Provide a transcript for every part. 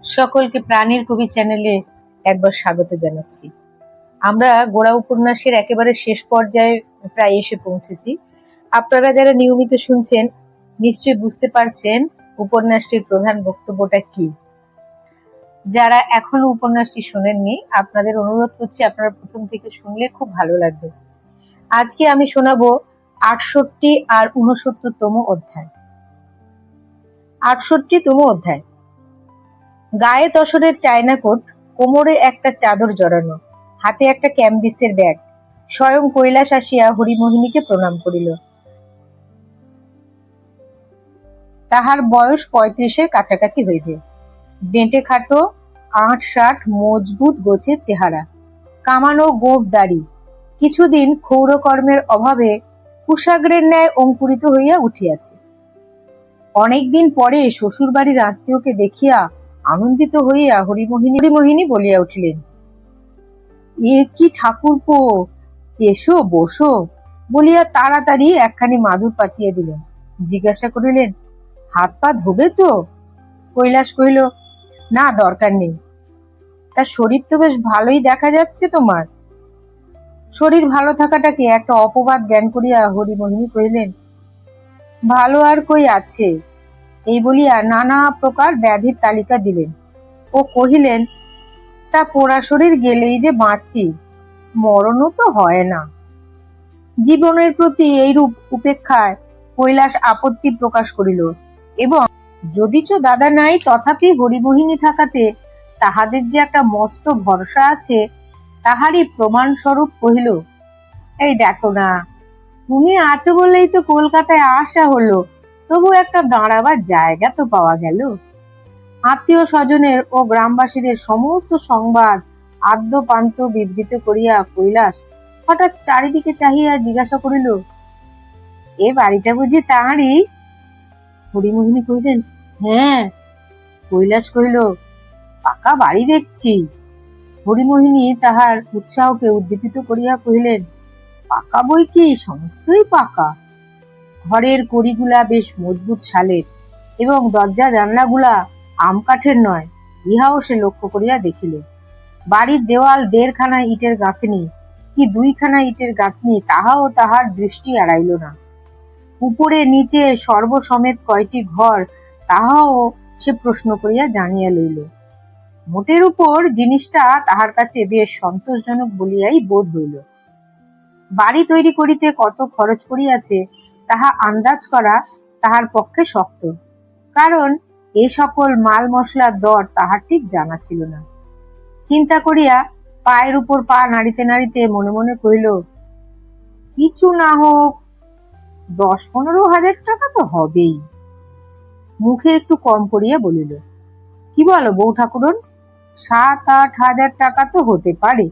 সকলকে প্রাণীর কবি চ্যানেলে একবার স্বাগত জানাচ্ছি। আমরা গোড়া উপন্যাসের একেবারে শেষ পর্যায়ে প্রায় এসে পৌঁছেছি। আপনারা যারা নিয়মিত শুনছেন নিশ্চয়ই বুঝতে পারছেন উপন্যাসটির প্রধান বক্তব্যটা কি। যারা এখনো উপন্যাসটি শোনেননি আপনাদের অনুরোধ করছি আপনারা প্রথম থেকে শুনলে খুব ভালো লাগবে। আজকে আমি শোনাবো 68 আর 69তম অধ্যায়। 68তম অধ্যায়। গায়ে তসরের চায়না কোট, কোমরে একটা চাদর জড়ানো, হাতে একটা ক্যাম্বিসের ব্যাগ। স্বয়ং কৈলাস আসিয়া হরিমোহিনীকে প্রণাম করিল। তাহার বয়স 35-এর কাছাকাছি হইবে। বেঁটে খাটো, আঁট-ষাট, মজবুত গোছের চেহারা, কামানো গোঁফ দাড়ি, কিছুদিন ক্ষৌরকর্মের অভাবে কুশাগ্রের ন্যায় অঙ্কুরিত হইয়া উঠিয়াছে। অনেকদিন পরে শ্বশুর বাড়ির আত্মীয়কে দেখিয়া আনন্দিত হইয়া হরিমোহিনী বলিয়া উঠিলেন, এ কি ঠাকুরপো, এসো বসো বলিয়া তাড়াতাড়ি একখানি মাদুর পাতিয়া দিলেন। জিজ্ঞাসা করিলেন, হাত পা ধোবে তো? কৈলাস কহিল, না, দরকার নেই। তার শরীর তো বেশ ভালোই দেখা যাচ্ছে তোমার। শরীর ভালো থাকাটাকে একটা অপবাদ জ্ঞান করিয়া হরিমোহিনী কহিলেন, ভালো আর কই আছে। এই বলিয়া নানা প্রকার ব্যাধির তালিকা দিলেন ও কহিলেন, তা পোড়া শরীর গেলেই যে বাঁচি, মরণও তো হয় না। জীবনের প্রতি এইরূপ উপেক্ষায় কৈলাস আপত্তি প্রকাশ করিল এবং যদিচ দাদা নাই তথাপি হরিমোহিনী থাকাতে তাহাদের যে একটা মস্ত ভরসা আছে তাহারই প্রমাণ স্বরূপ কহিল, এই দেখো না, তুমি আছো বলেই তো কলকাতায় আসা হলো, তবু একটা দাঁড়াবার জায়গা তো পাওয়া গেল। আত্মীয় স্বজনের ও গ্রামবাসীদের সমস্ত সংবাদ আদ্যপান্ত বিবৃত করিয়া কৈলাস হঠাৎ চারিদিকে চাহিয়া জিজ্ঞাসা করিল, এ বাড়িটা বুঝি তাঁরই? হরিমোহিনী কহিলেন, হ্যাঁ। কৈলাস কহিল, পাকা বাড়ি দেখছি। হরিমোহিনী তাহার উৎসাহকে উদ্দীপিত করিয়া কহিলেন, পাকা বই কি, সমস্তই পাকা। ঘরের কড়িগুলা বেশ মজবুত শালের এবং দরজা জানলাগুলা আম কাঠের নয়, ইহাও সে লক্ষ্য করিয়া দেখিল। বাড়ির দেওয়াল 1.5খানা ইটের গাঁথনি কি 2খানা ইটের গাঁথনি তাহাও তাহার দৃষ্টি এড়াইল না। উপরে নিচে সর্বসমেত কয়টি ঘর তাহাও সে প্রশ্ন করিয়া জানিয়া লইল। মোটের উপর জিনিসটা তাহার কাছে বেশ সন্তোষজনক বলিয়াই বোধ হইল। বাড়ি তৈরি করিতে কত খরচ পড়িয়াছে তাহা আন্দাজ করা তাহার পক্ষে শক্ত, কারণ এই সকল মাল মশলার দর তাহার ঠিক জানা ছিল না। চিন্তা করিয়া পায়ের উপর পা নাড়িতে নাড়িতে মনে মনে কহিল, কিছু না হোক 10-15 হাজার টাকা তো হবেই। মুখে একটু কম করিয়া বলিল, কি বলো বউ ঠাকুরন, 7-8 হাজার টাকা তো হতে পারে।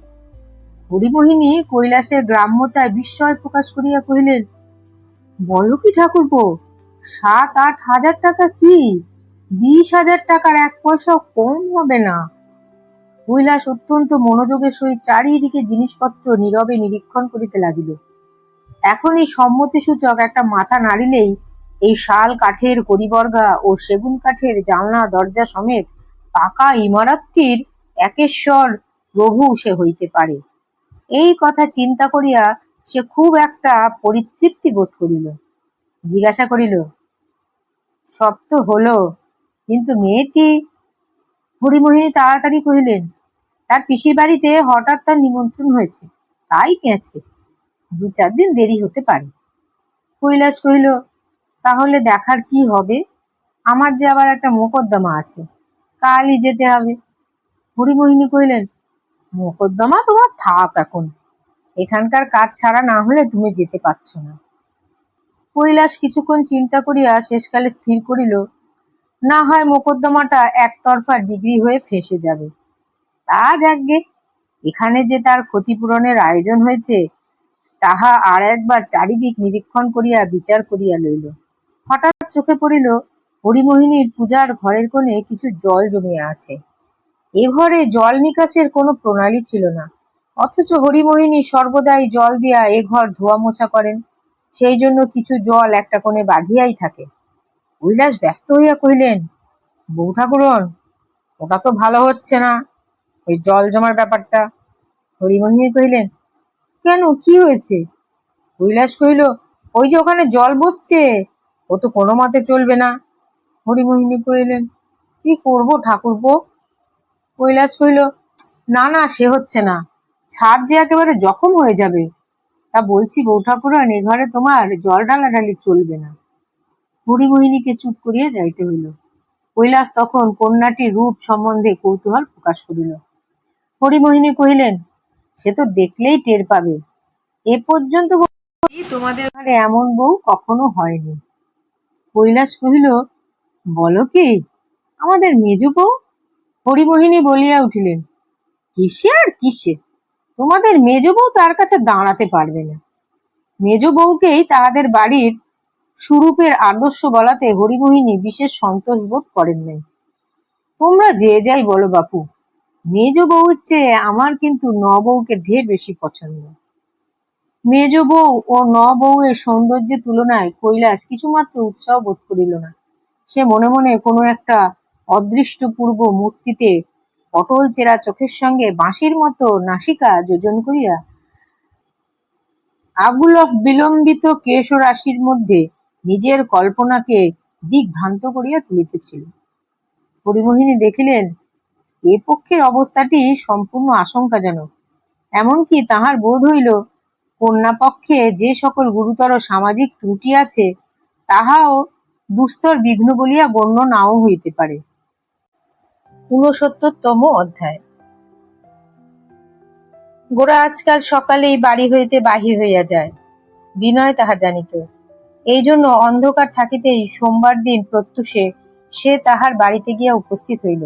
হরিমোহিনী কৈলাসের গ্রাম্যতায় বিস্ময় প্রকাশ করিয়া কহিলেন, বলো কি ঠাকুরপো, 7-8 হাজার টাকা কি? 20,000 টাকার 1 পয়সাও কম হবে না। কৈলাস অত্যন্ত মনোযোগের সহিত চারিদিকে জিনিসপত্র নীরবে নিরীক্ষণ করিতে লাগিল। এখনই সম্মতিসূচক একটা মাথা নাড়িলেই এই শাল কাঠের কড়িবর্গা ও সেগুন কাঠের জানলা দরজা সমেত পাকা ইমারতটির একেশ্বর প্রভু সে হইতে পারে। এই কথা চিন্তা করিয়া সে খুব একটা পরিতৃপ্তি বোধ করিল। জিজ্ঞাসা করিল, সব তো হলো, কিন্তু মেয়েটি? হরিমোহিনী তাড়াতাড়ি কহিলেন, তার পিসির বাড়িতে হঠাৎ তার নিমন্ত্রণ হয়েছে, তাই গেছে, 2-4 দিন দেরি হতে পারে। কৈলাস কহিল, তাহলে দেখার কি হবে? আমার যে আবার একটা মোকদ্দমা আছে, কালই যেতে হবে। হরিমোহিনী কহিলেন, মোকদ্দমা তোমার থাক, এখন এখানকার কাজ ছাড়া না হলে তুমি যেতে পারছো না। কৈলাস কিছুক্ষণ চিন্তা করিয়া শেষকালে স্থির করিল, না হয় মোকদ্দমাটা একতরফা ডিগ্রি হয়ে ফেঁসে যাবে। তা যাকগে, এখানে যে তার ক্ষতিপূরণের আয়োজন হয়েছে তাহা আর একবার চারিদিক নিরীক্ষণ করিয়া বিচার করিয়া লইল। হঠাৎ চোখে পড়িল হরিমোহিনীর পূজার ঘরের কোণে কিছু জল জমিয়া আছে। এ ঘরে জল নিকাশের কোনো প্রণালী ছিল না, অথচ হরিমোহিনী সর্বদাই জল দিয়া এ ঘর ধোয়া মোছা করেন, সেই জন্য কিছু জল একটা কোণে বাঁধিয়াই থাকে। কৈলাস ব্যস্ত হইয়া কহিলেন, বউ ঠাকুরন, ওটা তো ভালো হচ্ছে না, ওই জল জমার ব্যাপারটা। হরিমোহিনী কহিলেন, কেন, কি হয়েছে? কৈলাস কহিল, ওই যে ওখানে জল বসছে, ও তো কোনো মতে চলবে না। হরিমোহিনী কহিলেন, কি করবো ঠাকুরপো? কৈলাস কহিল, না না, সে হচ্ছে না, ছাদ যে একেবারে জখম হয়ে যাবে। তা বলছি বউ ঠাকুরান, এ ঘরে তোমার জল ঢালাঢালি চলবে না। হরিমোহিনীকে চুপ করিয়া যাইতে হইল। কৈলাস তখন কন্যাটির রূপ সম্বন্ধে কৌতূহল প্রকাশ করিল। হরিমোহিনী কহিলেন, সে তো দেখলেই টের পাবে, এ পর্যন্ত তোমাদের ঘরে এমন বউ কখনো হয়নি। কৈলাস কহিল, বলো কি, আমাদের মেজ বউ? হরিমোহিনী বলিয়া উঠিলেন, কিসে আর কিসে, তোমাদের মেজ বউ তার কাছে দাঁড়াতে পারবে না। মেজ বউকেই তাহাদের বাড়ির সুরূপের আদর্শ বলাতে হরিমোহিনী বিশেষ সন্তোষ বোধ করেন নাই। তোমরা যে যাই বলো বাপু, মেজ বউর চেয়ে আমার কিন্তু ন বউকে ঢের বেশি পছন্দ। মেজ বউ ও ন বউয়ের সৌন্দর্যের তুলনায় কৈলাস কিছুমাত্র উৎসাহ বোধ করিল না। সে মনে মনে কোনো একটা অদৃষ্টপূর্ব মূর্তিতে পটল চেরা চোখের সঙ্গে বাঁশির মতো নাসিকা যোজন করিয়া আগুল বিলম্বিত কেশরাশির মধ্যে নিজের কল্পনাকে দিগ্ভ্রান্ত করিয়া তুলিতেছিল। হরিমোহিনী দেখিলেন, এ পক্ষের অবস্থাটি সম্পূর্ণ আশঙ্কাজনক। এমনকি তাহার বোধ হইল, কন্যাপক্ষে যে সকল গুরুতর সামাজিক ত্রুটি আছে, তাহাও দুস্তর বিঘ্ন বলিয়া গণ্য নাও হইতে পারে। ৬৯তম অধ্যায়। গোরা আজকাল সকালেই বাড়ি হইতে বাহির হইয়া যায়, বিনয় তাহা জানিত। এই জন্য অন্ধকার থাকিতেই সোমবার দিন প্রত্যুষে সে তাহার বাড়িতে গিয়া উপস্থিত হইল।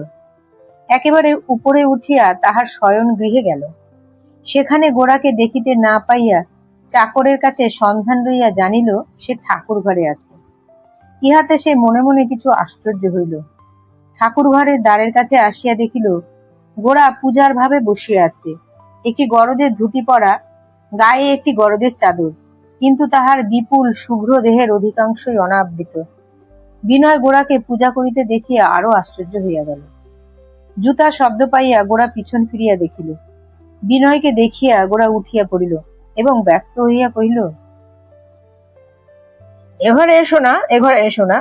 একেবারে উপরে উঠিয়া তাহার শয়ন গৃহে গেল। সেখানে গোরাকে দেখিতে না পাইয়া চাকরের কাছে সন্ধান লইয়া জানিল সে ঠাকুর ঘরে আছে। ইহাতে সে মনে মনে কিছু আশ্চর্য হইল। ঠাকুর ঘরের দ্বারের কাছে আসিয়া দেখিল গোরা পূজার ভাবে বসিয়া আছে। একটি গরদের ধুতি পরা, গায়ে একটি গরদের চাদর, কিন্তু তাহার বিপুল শুভ্র দেহের অধিকাংশই অনাবৃত। বিনয় গোরাকে পূজা করিতে দেখিয়া আরো আশ্চর্য হইয়া গেল। জুতার শব্দ পাইয়া গোরা পিছন ফিরিয়া দেখিল। বিনয়কে দেখিয়া গোরা উঠিয়া পড়িল এবং ব্যস্ত হইয়া কহিল, এঘরে এসো না, এঘরে এসো না।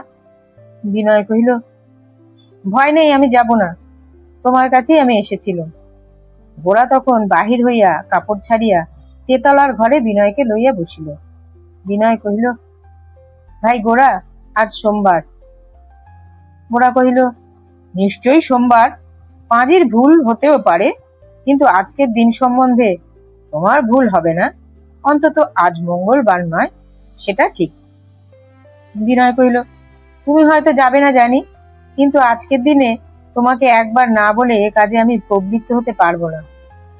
বিনয় কহিল, ভয় নেই, আমি যাব না, তোমার কাছেই আমি এসেছিলাম। গোরা তখন বাহির হইয়া কাপড় ছাড়িয়া তেতলার ঘরে বিনয়কে লইয়া বসিল। বিনয় কহিল, ভাই গোরা, আজ সোমবার। গোরা কহিল, নিশ্চয়ই সোমবার, পাঁজির ভুল হতেও পারে, কিন্তু আজকের দিন সম্বন্ধে তোমার ভুল হবে না, অন্তত আজ মঙ্গলবার নয়, সেটা ঠিক। বিনয় কহিল, তুমি হয়তো যাবে না জানি, কিন্তু আজকের দিনে তোমাকে একবার না বলে এ কাজে আমি প্রবৃত্ত হতে পারবো না,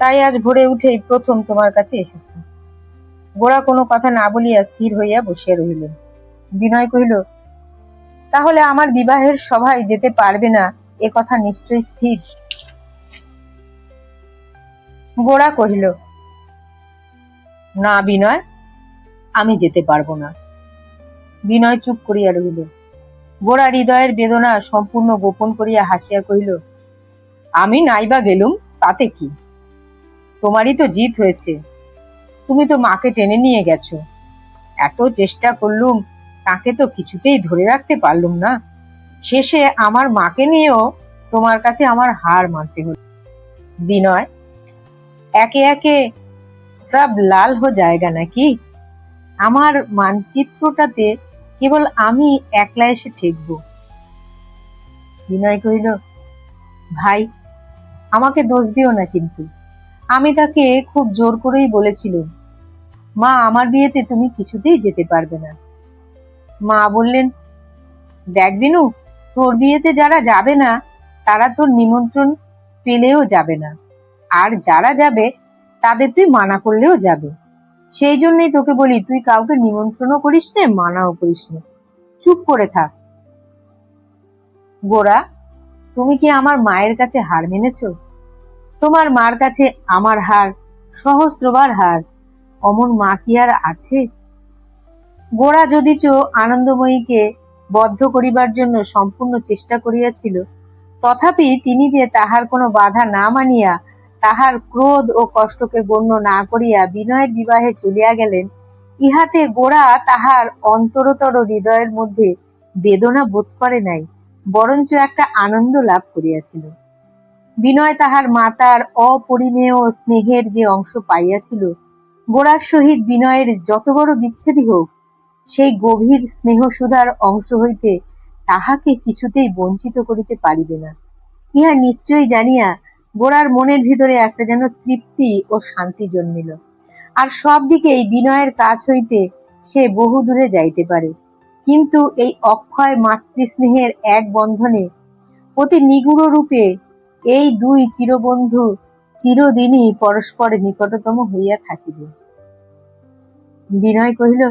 তাই আজ ভোরে উঠেই প্রথম তোমার কাছে এসেছি। গোরা কোনো কথা না বলিয়া স্থির হইয়া বসিয়া রহিল। বিনয় কহিল, তাহলে আমার বিবাহের সভায় যেতে পারবে না, এ কথা নিশ্চয় স্থির? গোরা কহিল, না বিনয়, আমি যেতে পারবো না। বিনয় চুপ করিয়া রহিল। গোরা হৃদয়ের বেদনা সম্পূর্ণ গোপন করিয়া হাসিয়া কহিল, আমি নাইবা গেলুম তাতে কি, তোমারই তো জিত হয়েছে, তুমি তো মাকে টেনে নিয়ে গেছো, এত চেষ্টা করলুম, তাকে তো কিছুতেই ধরে রাখতে পারলুম না, শেষে আমার মাকে নিয়েও তোমার কাছে আমার হার মানতে হল। বিনয়, একে একে সব লাল হো জায়গা নাকি? আমার মানচিত্রটাতে কেবল আমি একলা এসে ঠেকব। বিনয় কহিল, ভাই, আমাকে দোষ দিও না, কিন্তু আমি তাকে খুব জোর করেই বলেছিলাম, মা, আমার বিয়েতে তুমি কিছুতেই যেতে পারবে না। মা বললেন, দেখ বিনু, তোর বিয়েতে যারা যাবে না তারা তোর নিমন্ত্রণ পেলেও যাবে না, আর যারা যাবে তাদের তুই মানা করলেও যাবে। সেই জন্যই তোকে বলি, তুই কাউকে নিমন্ত্রণও করিস না, মানাও করিস না, চুপ করে থাক। গোরা, তুমি কি আমার মায়ের কাছে হার মেনেছ? তোমার মার কাছে আমার হার সহস্রবার হার, অমন মা কি আর আছে? গোরা যদিচ আনন্দময়ীকে বদ্ধ করিবার জন্য সম্পূর্ণ চেষ্টা করিয়াছিল, তথাপি তিনি যে তাহার কোনো বাধা না মানিয়া, তাহার ক্রোধ ও কষ্টকে গণ্য না করিয়া বিনয়ের বিবাহে চলিয়া গেলেন, ইহাতে গোরা তাহার অন্তরতর হৃদয়ের মধ্যে বেদনা বোধ করে নাই, বরঞ্চ একটা আনন্দ লাভ করিয়াছিল। বিনয় তাহার মাতার অপরিমেয় স্নেহের যে অংশ পাইয়াছিল, গোরার সহিত বিনয়ের যত বড় বিচ্ছেদই হোক, সেই গভীর স্নেহ সুধার অংশ হইতে তাহাকে কিছুতেই বঞ্চিত করিতে পারিবে না, ইহা নিশ্চয়ই জানিয়া গোরার মনের ভিতরে একটা যেন তৃপ্তি ও শান্তি জন্মিল। আর সব দিকেই বিনয়ের কাছ হইতে সে বহু দূরে যাইতে পারে, কিন্তু এই অক্ষয় মাতৃস্নেহের এক বন্ধনে অতি নিগুড় রূপে এই দুই চিরবন্ধু চিরদিনই পরস্পরের নিকটতম হইয়া থাকিবে। বিনয় কহিল,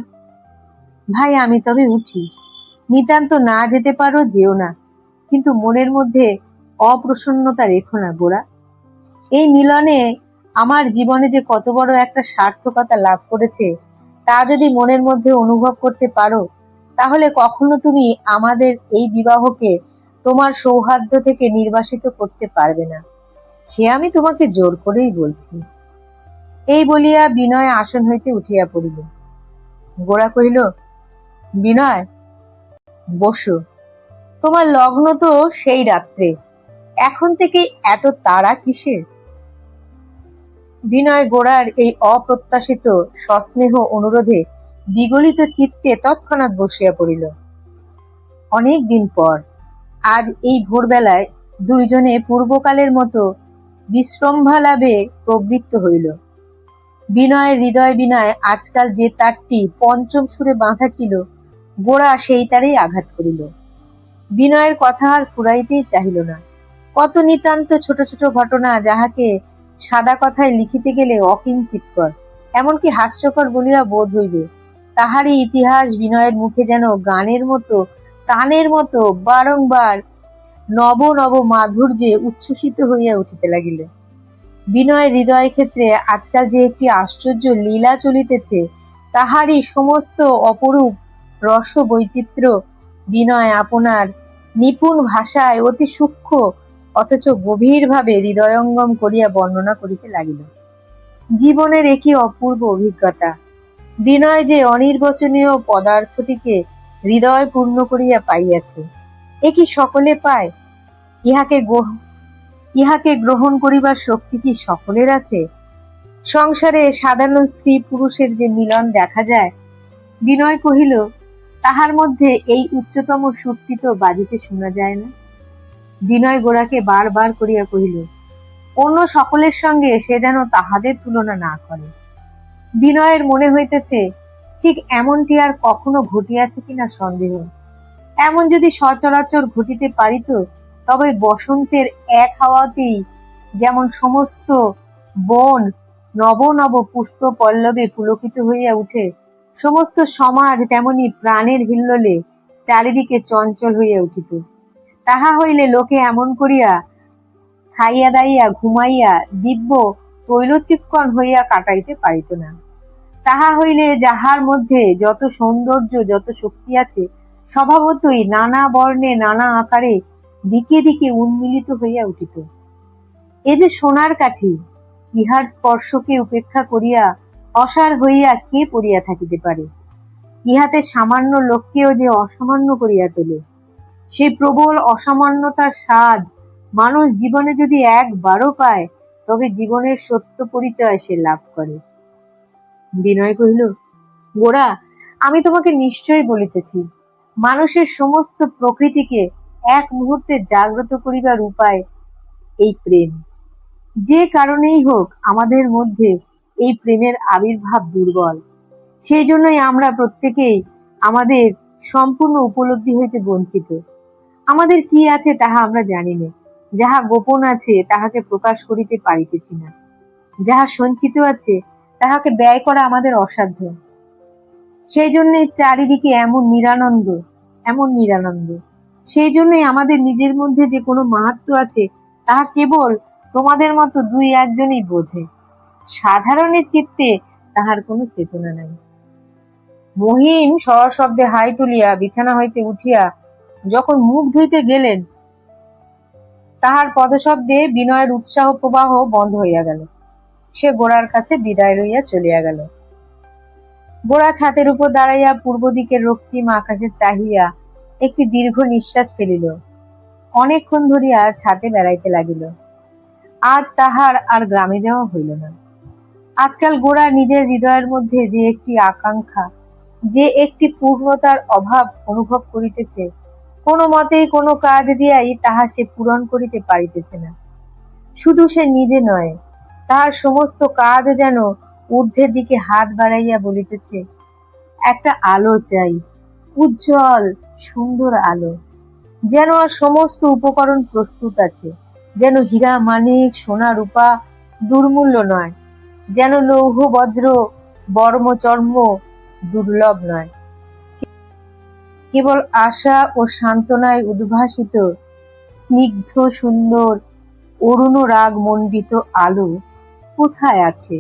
ভাই আমি তবে উঠি, নিতান্ত না যেতে পারো যেও না, কিন্তু মনের মধ্যে অপ্রসন্নতা রেখো না গোরা। এই মিলনে আমার জীবনে যে কত বড় একটা সার্থকতা লাভ করেছে, তা যদি মনের মধ্যে অনুভব করতে পারো, তাহলে কখনো তুমি আমাদের এই বিবাহকে তোমার সৌহার্দ্য থেকে নির্বাসিত করতে পারবে না, সে আমি তোমাকে জোর করেই বলছি। এই বলিয়া বিনয় আসন হইতে উঠিয়া পড়িল। গোরা কহিল, বিনয় বসো, তোমার লগ্ন তো সেই রাত্রে, এখন থেকে এত তাড়া কিসের? বিনয় গোরার এই অপ্রত্যাশিত সস্নেহ অনুরোধে বিগলিত চিত্তে তৎক্ষণাৎ বসিয়া পড়িল। অনেক দিন পর আজ এই ভোরবেলায় দুইজনে পূর্বকালের মতো বিশ্রম্ভালাভে প্রবৃত্ত হইল। বিনয়ের হৃদয় বিনয় আজকাল যে তারটি পঞ্চম সুরে বাঁধা ছিল, গোরা সেই তারেই আঘাত করিল। বিনয়ের কথা আর ফুরাইতেই চাহিল না। কত নিতান্ত ছোট ছোট ঘটনা, যাহাকে সাদা কথায় লিখিতে গেলে অকিঞ্চিতকর, এমনকি হাস্যকর বলিয়া বোধ হইবে, তাহারই ইতিহাস বিনয়ের মুখে যেন গানের মতো, কানের মতো বারংবার নব নব মাধুর্যে উচ্ছ্বসিত হইয়া উঠিতে লাগিল। বিনয়ের হৃদয় ক্ষেত্রে আজকাল যে একটি আশ্চর্য লীলা চলিতেছে, তাহারই সমস্ত অপরূপ রস বৈচিত্র্য বিনয় আপনার নিপুণ ভাষায় অতি সূক্ষ্ম অথচ গভীরভাবে হৃদয়ঙ্গম করিয়া বর্ণনা করিতে লাগিল। জীবনের একই অপূর্ব অভিজ্ঞতা। বিনয় যে অনির্বচনীয় পদার্থটিকে হৃদয় পূর্ণ করিয়া পাইয়াছে, এ কি সকলে পায়? ইহাকে গ্রহণ করিবার শক্তি কি সকলের আছে? সংসারে সাধারণ স্ত্রী পুরুষের যে মিলন দেখা যায়, বিনয় কহিল, তাহার মধ্যে এই উচ্চতম সুরটি তো বাজিতে শোনা যায় না। বিনয় গোরাকে বারবার করিয়া কহিল, অন্য সকলের সঙ্গে সে যেন তাহাদের তুলনা না করে। বিনয়ের মনে হইতেছে ঠিক এমনটি আর কখনো ঘটিয়াছে কিনা সন্দেহ। এমন যদি সচরাচর ঘটিতে পারিত, তবে বসন্তের এক হাওয়াতেই যেমন সমস্ত বন নব নব পুষ্প পল্লবে পুলকিত হইয়া উঠে, সমস্ত সমাজ তেমনি প্রাণের হিল্লোলে চারিদিকে চঞ্চল হইয়া উঠিত। তাহা হইলে লোকে এমন করিয়া খাইয়া দাইয়া ঘুমাইয়া দিব্য তৈলচিক্কণ হইয়া কাটাইতে পারিত না। তাহা হইলে যাহার মধ্যে যত সৌন্দর্য, যত শক্তি আছে, স্বভাবতই নানা বর্ণে নানা আকারে দিকে দিকে উন্মিলিত হইয়া উঠিত। এ যে সোনার কাঠি, ইহার স্পর্শকে উপেক্ষা করিয়া অসার হইয়া কে পড়িয়া থাকিতে পারে? ইহাতে সামান্য লোককেও যে অসামান্য করিয়া তোলে, সেই প্রবল অসামান্যতার স্বাদ মানুষ জীবনে যদি একবারও পায়, তবে জীবনের সত্য পরিচয় সে লাভ করে। বিনয় কহিল, গোরা, আমি তোমাকে নিশ্চয় বলিতেছি, মানুষের সমস্ত প্রকৃতিকে এক মুহূর্তে জাগ্রত করিবার উপায় এই প্রেম। যে কারণেই হোক আমাদের মধ্যে এই প্রেমের আবির্ভাব দুর্বল, সেই জন্যই আমরা প্রত্যেকেই আমাদের সম্পূর্ণ উপলব্ধি হইতে বঞ্চিত। আমাদের কি আছে তাহা আমরা জানি না, যাহা গোপন আছে তাহাকে প্রকাশ করিতে পারিতেছি না, যাহা সঞ্চিত আছে তাহাকে ব্যয় করা আমাদের অসাধ্য। সেই জন্য চারিদিকে এমন নিরানন্দ, এমন নিরানন্দ। সেই জন্যই আমাদের নিজের মধ্যে যে কোনো মাহাত্ম্য আছে, তাহা কেবল তোমাদের মতো দুই একজনই বোঝে। সাধারণের চিত্তে তাহার কোনো চেতনা নাই। মহিম সশব্দে হাই তুলিয়া বিছানা হইতে উঠিয়া যখন মুখ ধুইতে গেলেন, তাহার পদশব্দে বিনয়ের উৎসাহ প্রবাহ বন্ধ হইয়া গেল। সে গোরার কাছে বিদায় লইয়া চলিয়া গেল। গোরা ছাতের উপর দাঁড়াইয়া পূর্ব দিকের রক্তিম আকাশে চাহিয়া একটি দীর্ঘ নিঃশ্বাস ফেলিল। অনেকক্ষণ ধরিয়া ছাতে বেড়াইতে লাগিল। আজ তাহার আর গ্রামে যাওয়া হইল না। আজকাল গোরা নিজের হৃদয়ের মধ্যে যে একটি আকাঙ্ক্ষা, যে একটি পূর্ণতার অভাব অনুভব করিতেছে, কোনো মতেই কোনো কাজ দিয়াই তাহা সে পূরণ করিতে পারিতেছে না। শুধু সে নিজে নয়, তাহার সমস্ত কাজও যেন ঊর্ধ্বের দিকে হাত বাড়াইয়া বলিতেছে, একটা আলো চাই, উজ্জ্বল সুন্দর আলো, যেন আর সমস্ত উপকরণ প্রস্তুত আছে, যেন হীরা মানিক সোনা রূপা দুর্মূল্য নয়, যেন লৌহ বজ্র বর্ম চর্ম দুর্লভ নয়, কেবল আশা ও সান্ত্বনায় উদ্ভাসিত স্নিগ্ধ সুন্দর অরুণ রাগ মণ্ডিত আলো কোথায় আছে?